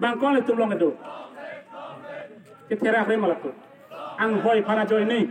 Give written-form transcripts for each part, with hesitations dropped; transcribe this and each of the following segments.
Bangkol itu belum itu. Kita rakyat malah tu. Angkoi para join ni.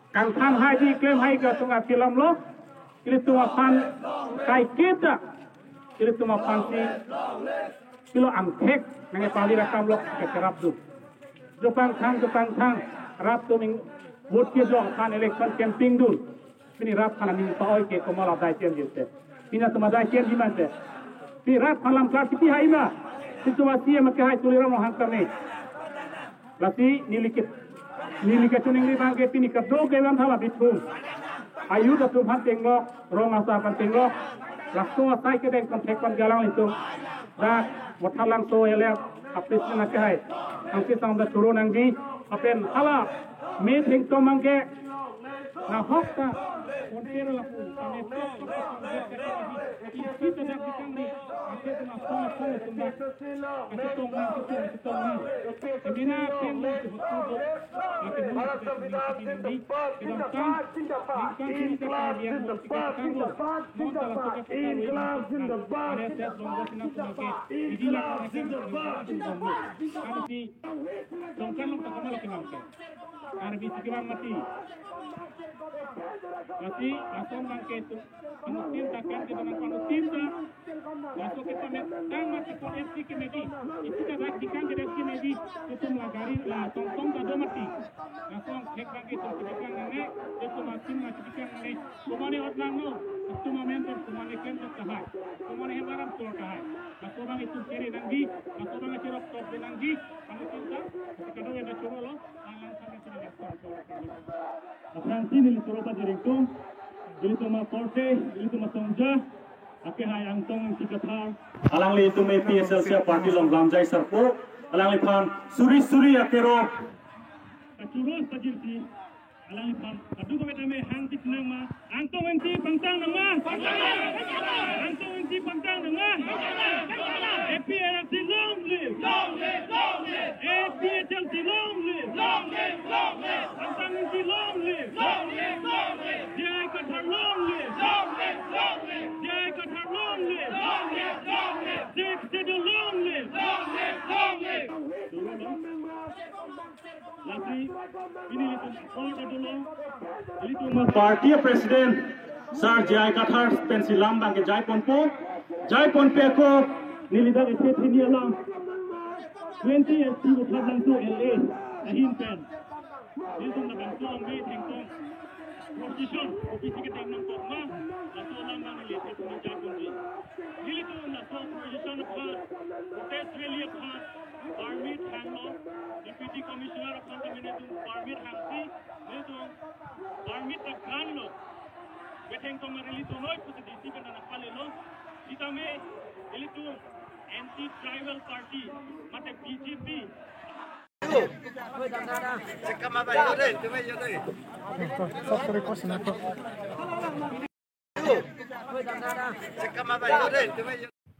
Kang tham haji klaim hai ka tunga film lo. Ini tuma pan kai kita. Ini tuma pan si kilo angkek nange pali rakam lo ke kerap tu. Jepang thang rap tu ming vote ke jo pan election camping dul. Ini rap pan ming paoi ke komal dai chen jute. Pina tuma dai chen di mante. Pi rap palam kar kiti hai ma. Situasi yang makai tuliran mohang kami. Lasi niliket tuning ni bangke pini kerdo kewan thala bitung. Ayu datum han tengok rong asa pan tengok. Langsung asai ke deng kontek pan galang itu. Dah wathalang so ele apis na kai. Angki sang da turun anggi apen hala me thing to mangke na hokta kontero la pu ane to kita dak dikangni ake tuna sama tunda ake tongna kemina pengen itu betul ake mulai ini dalam kan ini kalian kita kanggo non dalam suka kita ada set longgo sinak sebagai idilah kerja ada di dongkan long tak malah kenal kan ada di sekitar mati Nanti langsung bangke itu panutin takkan kita nak panutin dah langsung kita metang mati koneksi kemedi itu dah dikan ke deski medi itu melagari lah tong dah mati langsung cek bangke itu dikan nane itu mati dikan nane kumane orang no itu momentum kumane kento kahai kumane hemaram tu kahai langsung bang itu kiri nanggi langsung bang cerok top nanggi panutin dah kalau ada curo lo langsung kita nak Nanti nili soropa direkto, nili toma korte, nili toma songja, ake hai angtong sikatha. Alang li itu me PSL sia parti long gamjai sarpo, alang li pan suri akero. Kacuros pajirti, alang li pan adu ko betame hang tik nama, angtong enti pangtang nama. Angtong enti pangtang nama. APLC long live. APLC long live. Pangtang enti long live. Jai Kathar long live. Jai Kathar long live. Six Sidhu long live. Parti Presiden Sar Jai Kathar pensilam bangke Jai Ponpe ko nilida ese thini alam 20 SC uthab lang to LA ahin pen itu na bangko ambe thengtong position opisi ke tengnam to ma ato lam bang lese to Jai Ponpe nili to na to position pa protest rally pa army thanglo deputy commissioner of contamination army thangsi itu army takhanlo beteng to marili to noi puti disi kana napalelo itame elitu anti tribal party mate BJP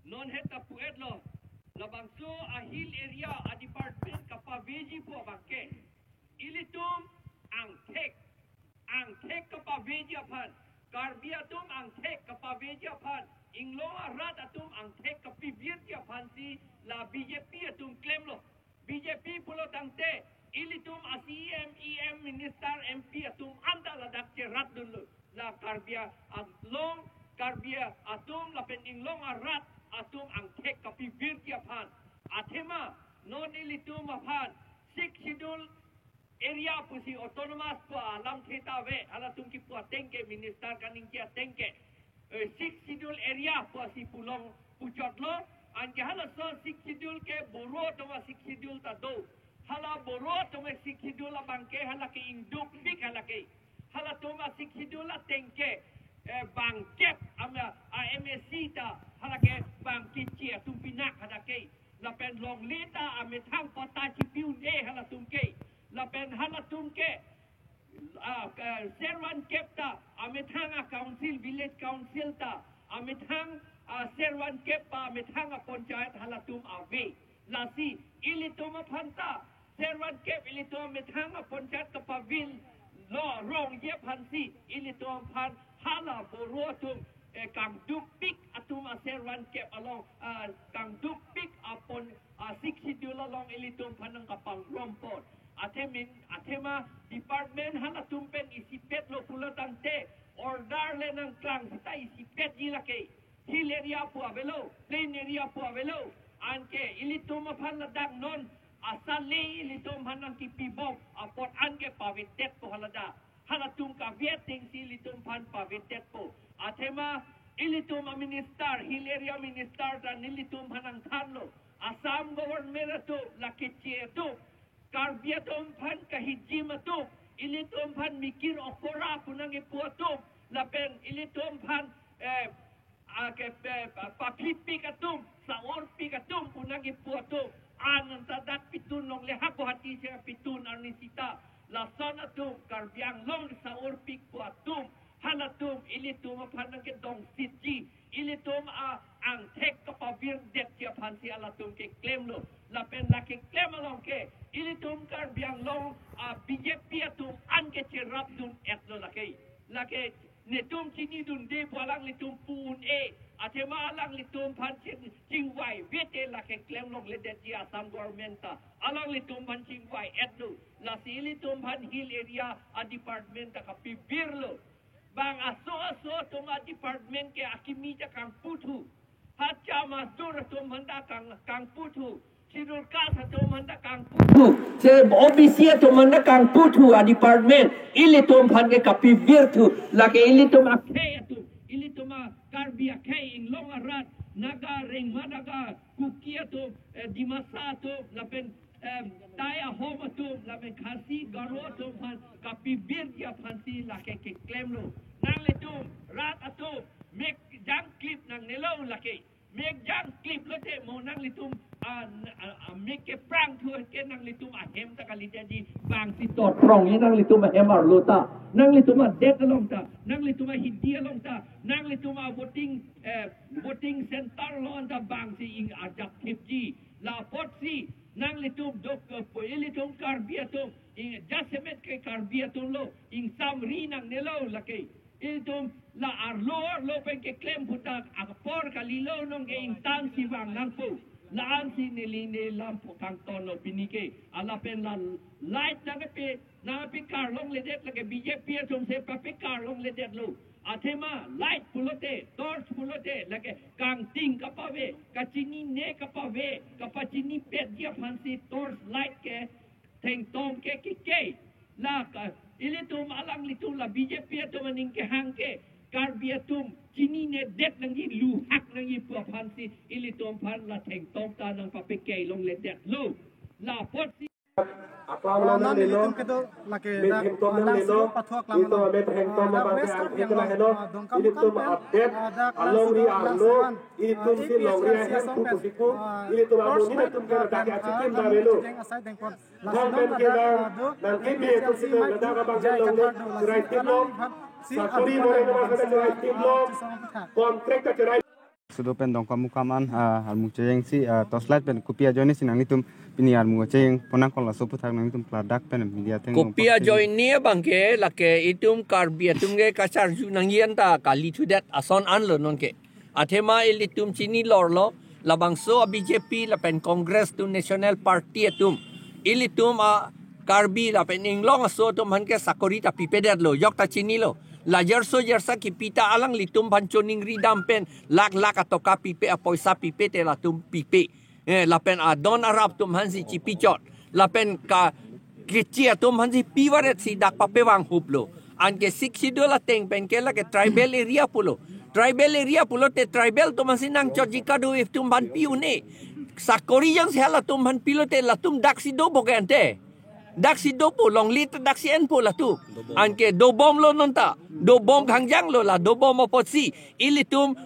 non heta puetlo labangso a hill area a department kapaveji po bangke ilitum angthek kapaveji apan karbiatum angthek kapaveji apan Inglo arat atum angthek kapivir dia fansi la BJP atum claim lo BJP pulo tangte ilitum ACM EM minister MP atum anda la dak rat dulu la karbia atum la pen inglong arat atum angthek kapivir dia fan athema non ilitum afan sik sidul area pusi autonomous po alam theta ve ala tum ki po tengke minister kaning kia tengke six schedule area po si pulong pucot lo anke hala so six schedule ke boro to six schedule ta do hala boro to six schedule la bangke hala ke induk big hala to six schedule la tengke bangkep ama MSC ta hala ke bangki chia tumpinak hala ke la pen long leta ame thang pota chipiu de hala tumke la pen hala tumke serwan kepta ame thanga Village Council ta amithang serwan kepa amithang panchayat halatum ave lasi ilitum phanta serwan kep ilitum amithang panchayat kapavil lo rong ye phansi ilitum phan hala boruatum kang dupik atum serwan kep along kang dupik upon 60 along ilitum phanang kapang rompot atema department halatum pen isipet lo pulatante order le ng klang kita isipet gilake hill area po avelo plain area po avelo anke ilitum phan ladak non asale ilitum hanang kipibok apot anke pavitet po halada halatum ka vieting si ilitum phan pavitet po atema ilitum minister hill area minister dan ilitum hanang thanlo Assam government to lakichi to Karbiatom phan kahijim to ilitum phan mikir okora punang ipuatum lapen ilitum phan papipi katum saor pikatum punang ipuatum anan tadak pitun long lehak hati siya pitun arnisita lasan atum karbiang long saor pik puatum halatum ilitum phan ng dong sitji ilitum ang tek kapavir det siya phan si alatum ke claim lo lapen laki claim along ke ilitum karbiang long BJP atum anke cerap dun etlo laki netum chini dun de walang litum pun atema alang litum phan chingwai vete laki claim long ledet ji Assam government ta alang litum phan chingwai etlo la si litum phan hill area a department ta kapibirlo bang aso tuma department ke akimita kang putu hacha masdur tumanda kang putu sidul kas tumanda kang putu se obisi tumanda kang putu a department ili tum phange kapi virtu lake ili tum akhe tu ili tum karbi akhe in long arat naga ring managa kukia tu dimasa tu lapen daya homa tu lapen khasi garo tu phan kapi vir dia phansi lake ke claim lo nang litum rat atum make jang clip nang nelo laki make jang clip lote mo nang litum make ke prank tu ke nang litum ahem ta kali jadi bang si tot prong ni nang litum ahem ar lota nang litum det along ta nang litum hindi along ta nang litum voting center lon ta bang si ing ajak tipji la potsi nang litum dok litum karbiatum ing jasemet ke karbiatum lo ing samri nang nelo laki itum la arlo pen ke claim putak akpor kalilo nong ke instansi bang nangpo laan si niline lampo kang tono pinike ala pen la light na pe karlong ledet lage BJP tum se pa pe karlong ledet lo atema light pulote torch pulote lage kang ting kapave kachini ne kapave kapachini pet dia fancy torch light ke teng tom ke la ilitum alang litum la BJP tu maning ke hangke karbiatum chini ne det nang yi lu hak nang yi phansi ilitum phan la theng tom ta nang papike long le det lo la potsi apalana nilo mehem tom nang nilo itu mehem tom mabang ang ikla helo ilitum update along ri arlo ilitum si long ri han kusiku ilitum amun ni tum kar daki achikin da velo government ke nang kibe tu si ko gada ka bang long rai tilom sakuri more mo ka rai tilom contract ka rai sudo pen dong kamu kaman almu ceng si toslat pen kopia join sinang itum pini almu ceng ponang kola sopu thak nang itum product pen media teng kopia join ni bangke lake itum karbiatum ge kasar ju nang yanta kali tu dat ason an lo non ke athema ilitum chini lorlo labang so BJP la pen congress tu national party atum ilitum karbi la pen inglong so tum han ke sakori ta pipedat lo yok ta chini lo la jerso jersa ki pita alang litum panchoning ridam pen lak atau ka pipe apoisa pipe te la tum pipe la pen adon arab tum hansi cipichot la pen ka kicia tum hansi piwaret si dak pape wang huplo anke siksido la teng pen ke la ke tribal area pulo te tribal tum hansi nang chojika do if tum ban piune sakori yang sela tum han pilote la tum daksi do bogante daksi do po long lit daksi en po la tu anke do bom lo nonta do bom hangjang lo la do bom opotsi ilitum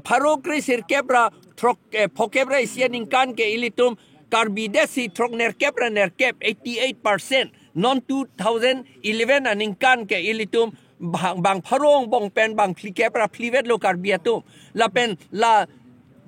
parokre sirkebra trok pokebra isianing kan ke ilitum karbidesi trok nerkep 88% non 2011 aning kan ke ilitum bang pharong bong pen bang plike pra plivet lo karbiatum la pen la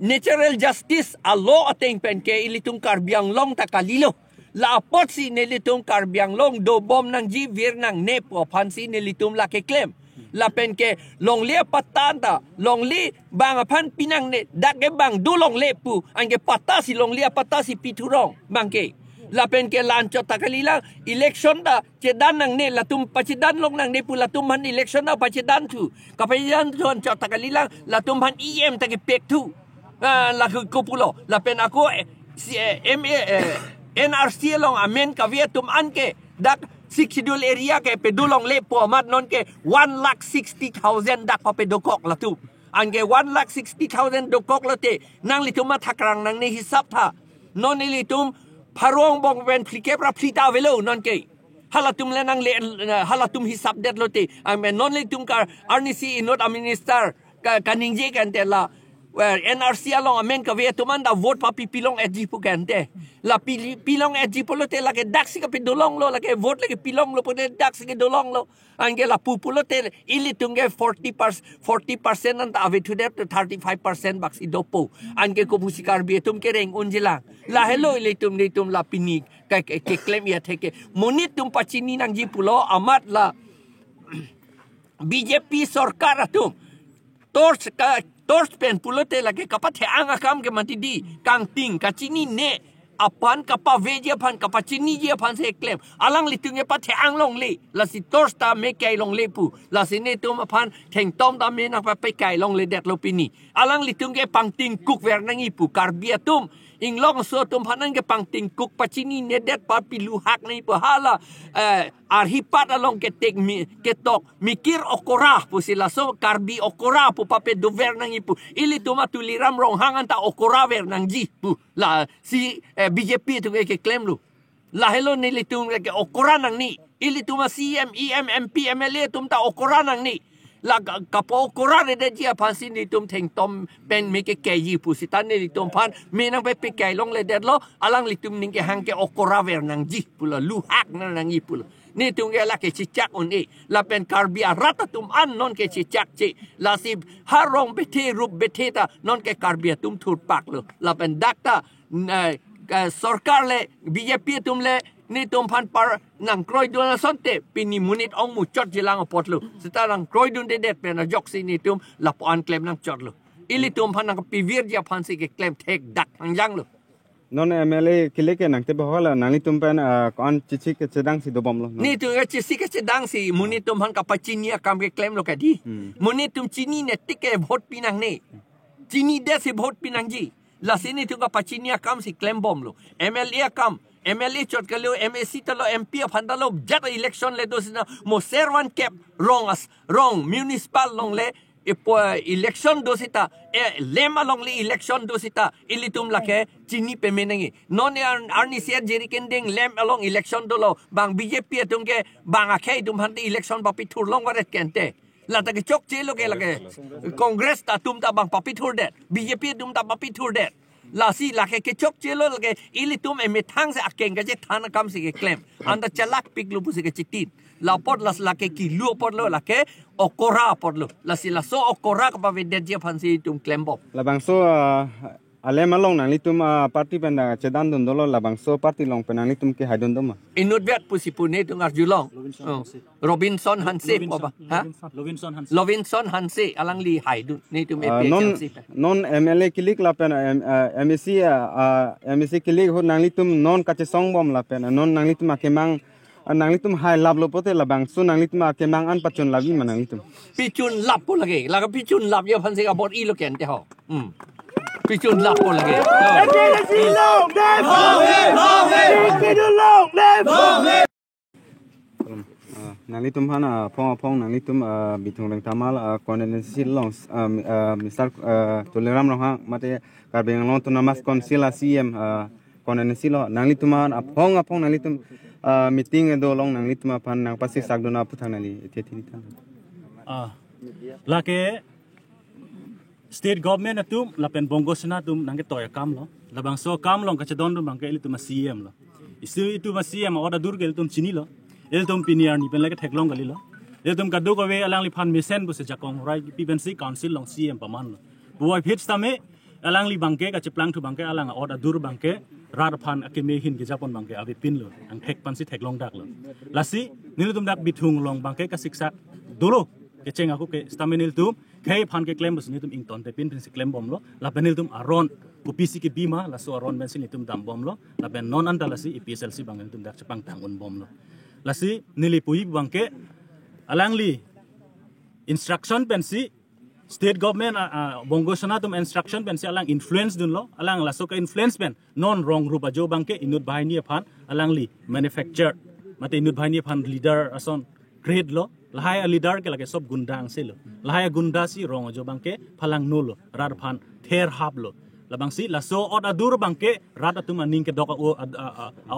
natural justice a law ateng pen ke ilitung karbiang long takalilo la apot si nilitung karbiang long do bom nang ji vir nang nepo pansi nilitum la ke claim la pen ke long le patanta long li bang pan pinang ne dak ke bang du long le pu ange patasi long le patasi piturong bang ke la pen ke lancho takalila election da cedan nang ne latum pacidan long nang ne pu latum han election da pacidan tu kapayan tu ancho takalila latum han em ta ke pek tu la ku pulo la pen aku NRC long amen ka vietum anke dak sikidul area ke pedulong le po mat non ke 1,60,000 dak pa pedokok la tu ange 1,60,000 dokok la te nang litum ma thakrang nang ne hisap tha non litum pharong bong pen plike pra plita velo non ke halatum le nang le halatum hisap det lo te amen non litum ka RNC inot a minister kaningje kan te la NRC along amen ka vietum anda vote pa pilong edji pu kan te la pilong edji polo te la ke daksi ka pedolong lo la ke vote la ke pilong lo pu de daksi ke dolong lo ange la pupulo te ili tunge 40% anta ave to that 35% baksi dopo ange ko busikar bietum ke reng unjila la hello ili tum la pinik ke claim ya teke monit tum pachini nang ji pulo amat la BJP sarkar atum torch pen pulo te la ke kapat he anga kam ke matidi kang ting kachini ne apan kapa veje pan kapa chini je pan se claim alang litunge pa the anglong le la si torsta me kai long le pu la si ne tum pan theng tom da me na pa pe kai long le det lo pini alang litunge pang ting kuk ver nang ipu karbia tum inglong so tum panan ke pang ting kuk pa chini ne det pa pilu hak nei pu hala arhipat along ke tek mi ke tok mikir okora pu sila so karbi okora pu pa pe do ver nang ipu ili tuma tuliram rong hangan ta okora ver nang ji pu la si BJP tu ke claim lu la hello ni litung ke okora nang ni ili tuma CM MP MLA tum ta okora nang ni la kapo okora de dia pansi ni tum theng tom pen me ke ji pu sitan ni tum pan me nang pe kai long le det lo alang litum ning ke hang ke okora ver nang ji pu la lu hak nang ipu ni tung ke la ke cicak un e la pen karbia rata tum an non ke cicak ci la si harong bete rup bete ta non ke karbia tum thur pak lo la pen dakta sarkar le BJP tum le ni tum pan par nang kroi dun sonte pini munit ong mu chot jilang pot lu setarang kroi dun de det pen jok si ni tum la po an claim nang chot lu ili tum pan nang pivir dia pan si ke claim tek dak ang yang lu non MLA kile ke nang te bahwa nang litum pen kon cici ke sedang si dobom lo ni tu cici ke sedang si munit tum han kapacinia kam ke claim lo kadi munit tum cini ne tike vote pinang ne cini de si vote pinang ji la sini tu kapacinia kam si claim bom lo MLA kam MLA chot kalau MSC talo MP pandalo jat election le dosina mo servan cap wrong municipal long le election dosita lema long le election dosita ilitum lake chini pemenengi non arni ser jeri kending lem along election dolo bang BJP tungke bang akai tum hante election papi thur long waret kente lata ke chok chelo ke lake congress ta tum ta bang papi thur det BJP tum ta papi thur det la si la ke chok chelo ke ili tum e methang se akeng ke thana kam se ke claim anda chalak pik lu puse ke chitin la pot las la ke ki lu pot lo la ke okora pot lo la si la so okora ka pa ve je phansi tum claim bob la bang so ale malong nang litum party penda cedan dun dolo la bang so party long penang litum ke haidon doma inut vet pusipune tu ngar julong Robinson Hanse pa ha Robinson Hanse alang li haidun ni tum non MLA kilik la pen MEC kilik ho nang litum non kache song bom la pen non nang litum akemang nang litum hai lab lo pote la bang so nang litum akemang an pachon labi manang litum pichun lab po lagi la pichun lab yo phanse ka bot i lo ken te ho pichun lap po lagi. Nang litum hana pong nang litum bitung reng tamal kondensi long misal toleram long hang mate karbeng long tu namas konsila CM kondensi lo nang litum hana pong nang litum meeting do long nang litum pan nang pasti sagdona putang nali etieti tan. Lake state government atum lapen bongo sena tum nangke toya kam lo labang so kam long kacha don bang ke itu ma CM lo itu ma CM oda dur ke tum chini lo tum piniar ni pen lake theklong gali lo Dia tum kadu ko we alang li phan misen bu se jakong rai PBNC council long CM paman lo. Buai pitch tame alang li bangke ka cheplang tu bangke alang order dur bangke rar phan akeme hin ke japon bangke abi pin lo ang thek pan si thek long dak lo. Lasi nil tum dak bithung long bangke ka siksak dolo ke cheng aku ke staminil tum kai phan ke claim bus ni tum ing ton te pin si claim bom lo la penil tum aron ku PC ke bima la so aron ben sin tum dam bom lo la ben non anda lasi EPSLC bangke tum dak chepang tangun bom lo. Lasi nili pui bangke alang li instruction pensi state government bongo sana tum instruction pensi alang influence dun lo alang la so ka influence pen non wrong rupa jo bangke inut bahai ni phan alang li manufacture mate inut bahai ni phan leader ason grade lo lahaya leader ke lage sob gundang se lo lahaya gunda si wrong jo bangke phalang no lo rar phan ther hab lo labang si la so order dur bangke rat atum aning ke doka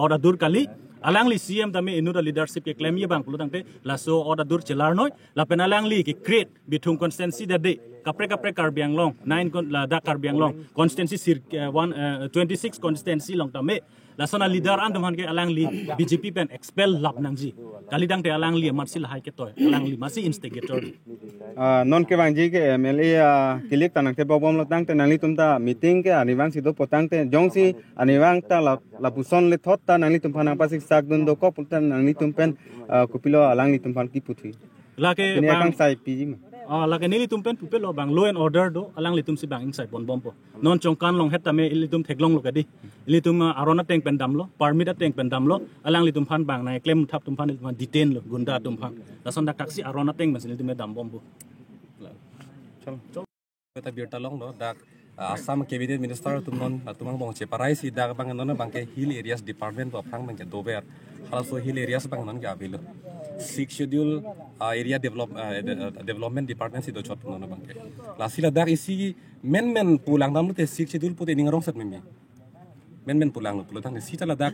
order dur kali alang li CM tame inuda leadership ke claim ye bang pulutang te la so order dur chelar noi la pen alang li ke create bithung constituency da de kapre karbiang long 9 la da karbiang long constituency sir 26 constituency long tame la sona leader an dum ke alang li BJP pen expel lap nangji kalidang te alang li marsi la hai ke toy alang li masi instigator non ke bang ji ke MLA kilik tanang te bobom lo tang te nang li tum ta meeting ke aniwang si do potang te jong si aniwang ta la puson le thot ta nang li tum phanang pasik sak dun do ko putan nang li tum pen kupilo alang li tum phan ki puthi la ke bang sai pi ma la ke nili tum pen pupelo bang law and order do alang li tum si bang inside bon bom po non chongkan long heta me ili tum theklong lo kadi ili tum arona teng pen dam lo permit teng pen dam lo alang li tum phan bang nai claim thap tum phan li tum detain lo gunda tum phan la son dak taxi arona teng mas li tum dam bom po Kita biar long lo dak Assam cabinet minister tumnon tumang bong ceparai si dak bang non bang ke hill areas department of phang bang ke dober also hill areas bang non ke avilo 6 schedule area development department si do chot non bang ke la sila dak isi men pulang dam te 6 schedule pute ning rong sat memi men pulang lo pulutang si tala dak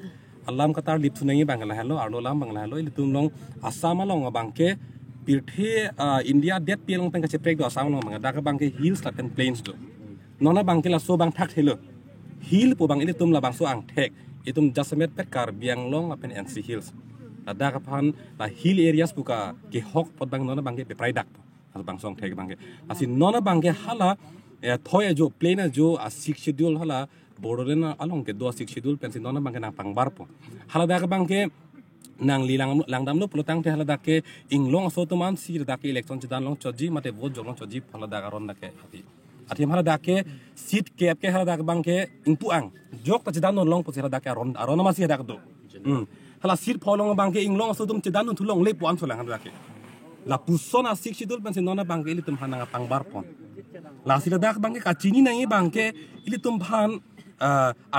alam katar lip sunai bang la hello arno lam bang la hello ili tum long Assam long bang ke pirthe India det piang peng ka cheprek do Assam long bang dak bang ke hills la pen plains do nona bang kila so bang thak thelo hill po bang ili tum la bang so ang thek itum jasmet pet kar biang long apen NC hills ada kapan la hill areas buka ke hok pot bang nona bang ke pe prai dak al bang song thek bang ke asin nona bang ke hala thoya jo plane jo a 6 schedule hala borderline along ke do 6 schedule pensin nona bang ke nang pangbar po hala da bang ke nang lang dam lo pelotang te hala da ke inglong so tuman si da ke election chidan long choji mate vote jong choji hala da garon da ke ati hala da ke seat cap ke hala da bang ke ingpu ang jok ta chidan non long po hala da ke aron ma si da do hala seat pholong bang ke inglong so tum chidan non thulong le po am solang hala da ke la pusona 6 schedule pensin nona bang ke ili tum hananga pangbar pon la sila da bang ke kachini nang bang ke ili tum phan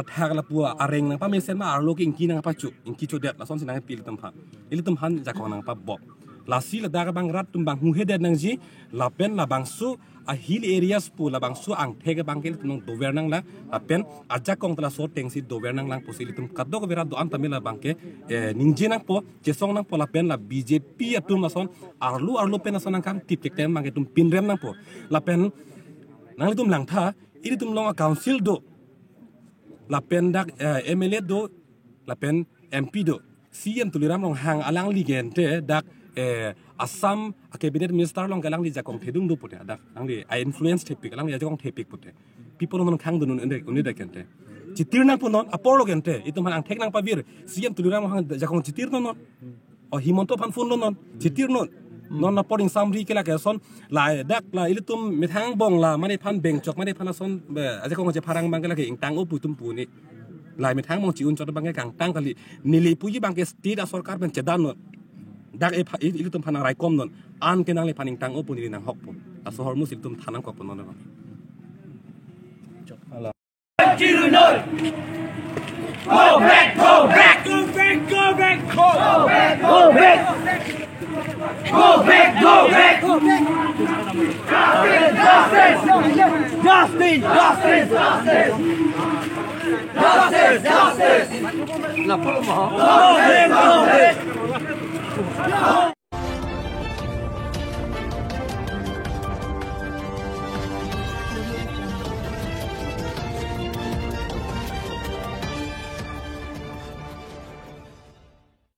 athak la pua areng nang pa mesen ma arlo ke inki nang pa chu inki chu det la son sinang pil tum phan ili tum han jakong nang pa bob la sila da bang rat tum bang hu hedet nang ji la pen la bang su a hill areas pu la bang su ang thege bang ke tum do ver nang la pen aja kong tla so teng si do ver nang lang posili tum kaddo ko vera do an tamila bang ke ningji nang po jesong nang po la pen la BJP atum la son arlo pen son nang kam tip tek tem bang ke tum pin rem nang po la pen nang li tum lang tha ili tum long council do la pen dak MLA do la pen MP do CM tuliram long hang alang ligente dak Assam cabinet minister long galang li jakong thedung do pute dak ang li I influence tepik alang li jakong tepik pute people non khang dunun ende da kente citir nang punon apolo gente itu man ang thek nang pabir CM tuliram hang jakong citir non o himonto pan fun non citir non na poding samri kela ke son la dak la ilitum mithang bong la mane phan beng chok mane phan son aja kong je parang bang kela ke ingtang o putum pu ni la mithang mong chiun chot bang ke kang tang kali nili puji bang ke state a sarkar ben chedan no dak ilitum phan rai kom non an ke nang le phan ingtang o pu ni nang hok pu aso hormus ilitum thanang ko pu non no Kirunol go back go back go back go back go back go back go back go back go back justice justice